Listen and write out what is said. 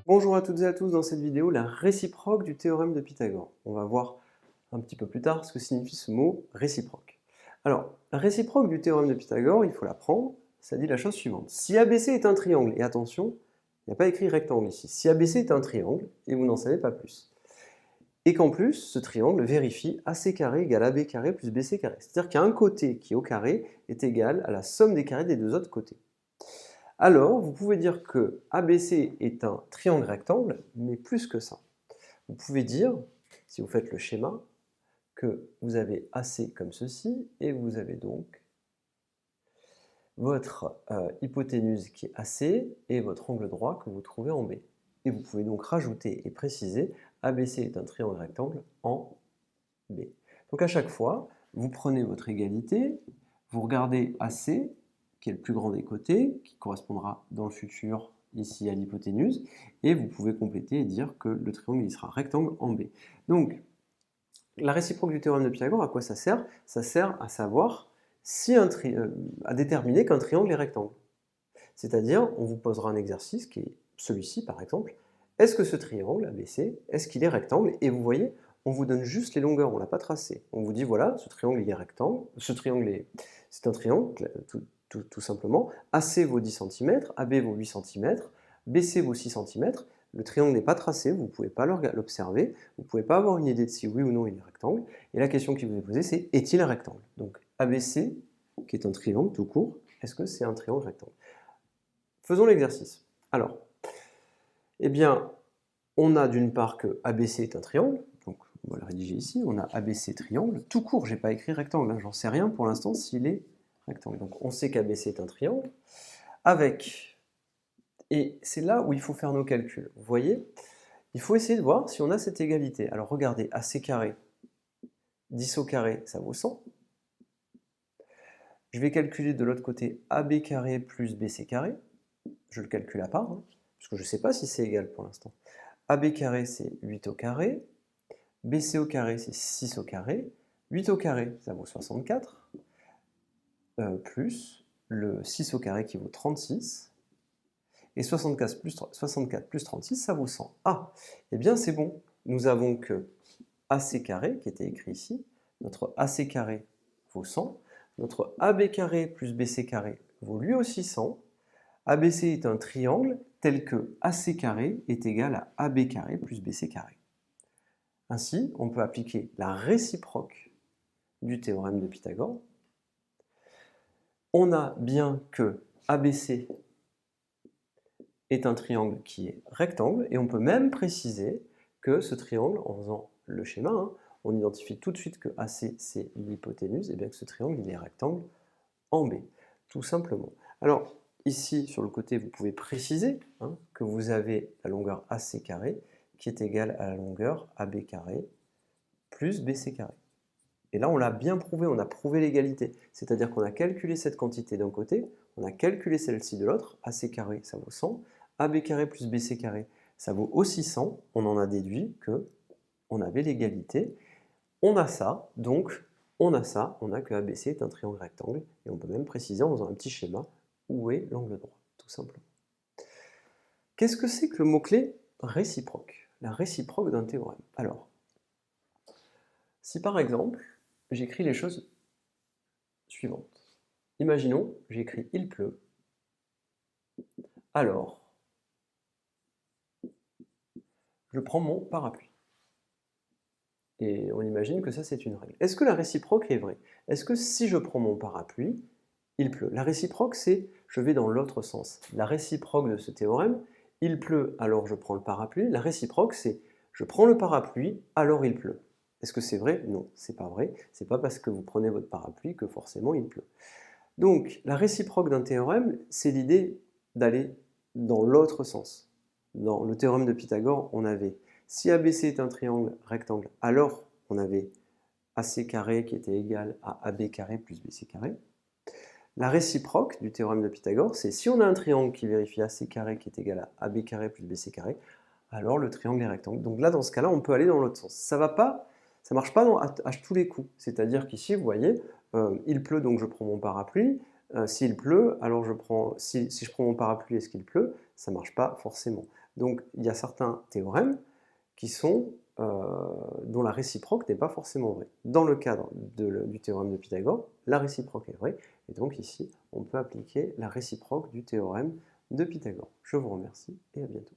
Bonjour à toutes et à tous, dans cette vidéo, la réciproque du théorème de Pythagore. On va voir un petit peu plus tard ce que signifie ce mot réciproque. Alors, la réciproque du théorème de Pythagore, il faut la prendre, ça dit la chose suivante. Si ABC est un triangle, et attention, il n'y a pas écrit rectangle ici, si ABC est un triangle, et vous n'en savez pas plus, et qu'en plus, ce triangle vérifie AC carré égale AB carré plus BC carré. C'est-à-dire qu'un côté qui est au carré est égal à la somme des carrés des deux autres côtés. Alors, vous pouvez dire que ABC est un triangle rectangle, mais plus que ça. Vous pouvez dire, si vous faites le schéma, que vous avez AC comme ceci, et vous avez donc votre hypoténuse qui est AC, et votre angle droit que vous trouvez en B. Et vous pouvez donc rajouter et préciser, ABC est un triangle rectangle en B. Donc à chaque fois, vous prenez votre égalité, vous regardez AC, qui est le plus grand des côtés, qui correspondra dans le futur ici à l'hypoténuse, et vous pouvez compléter et dire que le triangle il sera rectangle en B. Donc, la réciproque du théorème de Pythagore, à quoi ça sert? Ça sert à savoir si à déterminer qu'un triangle est rectangle. C'est-à-dire, on vous posera un exercice qui est celui-ci par exemple. Est-ce que ce triangle ABC, est-ce qu'il est rectangle? Et vous voyez, on vous donne juste les longueurs, on ne l'a pas tracé. On vous dit voilà, ce triangle il est rectangle, c'est un triangle tout simplement. AC vaut 10 cm, AB vaut 8 cm, BC vaut 6 cm. Le triangle n'est pas tracé, vous ne pouvez pas l'observer, vous ne pouvez pas avoir une idée de si oui ou non il est rectangle. Et la question qui vous est posée, c'est est-il un rectangle? Donc ABC, qui est un triangle tout court, est-ce que c'est un triangle rectangle? Faisons l'exercice. Alors, eh bien, on a d'une part que ABC est un triangle, donc on va le rédiger ici, on a ABC triangle, tout court, je n'ai pas écrit rectangle, hein, j'en sais rien pour l'instant s'il est rectangle. Donc on sait qu'ABC est un triangle, avec, et c'est là où il faut faire nos calculs, vous voyez, il faut essayer de voir si on a cette égalité. Alors regardez, AC carré, 10 au carré, ça vaut 100. Je vais calculer de l'autre côté AB carré plus BC carré, je le calcule à part, hein, parce que je ne sais pas si c'est égal pour l'instant. AB carré, c'est 8 au carré. BC au carré, c'est 6 au carré. 8 au carré, ça vaut 64. Plus le 6 au carré qui vaut 36. Et 64 plus 36, ça vaut 100. Ah, eh bien c'est bon. Nous avons que AC carré, qui était écrit ici, notre AC carré vaut 100. Notre AB carré plus BC carré vaut lui aussi 100. ABC est un triangle tel que AC carré est égal à AB carré plus BC carré. Ainsi, on peut appliquer la réciproque du théorème de Pythagore. On a bien que ABC est un triangle qui est rectangle, et on peut même préciser que ce triangle, en faisant le schéma, hein, on identifie tout de suite que AC c'est l'hypoténuse, et bien que ce triangle il est rectangle en B, tout simplement. Alors, ici, sur le côté, vous pouvez préciser hein, que vous avez la longueur AC carré qui est égale à la longueur AB carré plus BC carré. Et là, on l'a bien prouvé, on a prouvé l'égalité. C'est-à-dire qu'on a calculé cette quantité d'un côté, on a calculé celle-ci de l'autre, AC carré, ça vaut 100, AB carré plus BC carré, ça vaut aussi 100, on en a déduit qu'on avait l'égalité. On a ça, donc on a ça, on a que ABC est un triangle rectangle, et on peut même préciser en faisant un petit schéma où est l'angle droit, tout simplement. Qu'est-ce que c'est que le mot-clé réciproque? La réciproque d'un théorème. Alors, si par exemple, j'écris les choses suivantes. Imaginons, j'écris « il pleut », alors, je prends mon parapluie. Et on imagine que ça, c'est une règle. Est-ce que la réciproque est vraie? Est-ce que si je prends mon parapluie, il pleut? La réciproque, c'est je vais dans l'autre sens. La réciproque de ce théorème, il pleut, alors je prends le parapluie. La réciproque, c'est je prends le parapluie, alors il pleut. Est-ce que c'est vrai? Non, c'est pas vrai. C'est pas parce que vous prenez votre parapluie que forcément il pleut. Donc, la réciproque d'un théorème, c'est l'idée d'aller dans l'autre sens. Dans le théorème de Pythagore, on avait si ABC est un triangle rectangle, alors on avait AC carré qui était égal à AB carré plus BC carré. La réciproque du théorème de Pythagore, c'est si on a un triangle qui vérifie AC carré qui est égal à AB carré plus BC carré, alors le triangle est rectangle. Donc là, dans ce cas-là, on peut aller dans l'autre sens. Ça ne marche pas à tous les coups. C'est-à-dire qu'ici, vous voyez, il pleut, donc je prends mon parapluie. S'il pleut, alors si je prends mon parapluie, est-ce qu'il pleut? Ça ne marche pas forcément. Donc il y a certains théorèmes qui sont, dont la réciproque n'est pas forcément vraie. Dans le cadre du théorème de Pythagore, la réciproque est vraie, et donc ici, on peut appliquer la réciproque du théorème de Pythagore. Je vous remercie et à bientôt.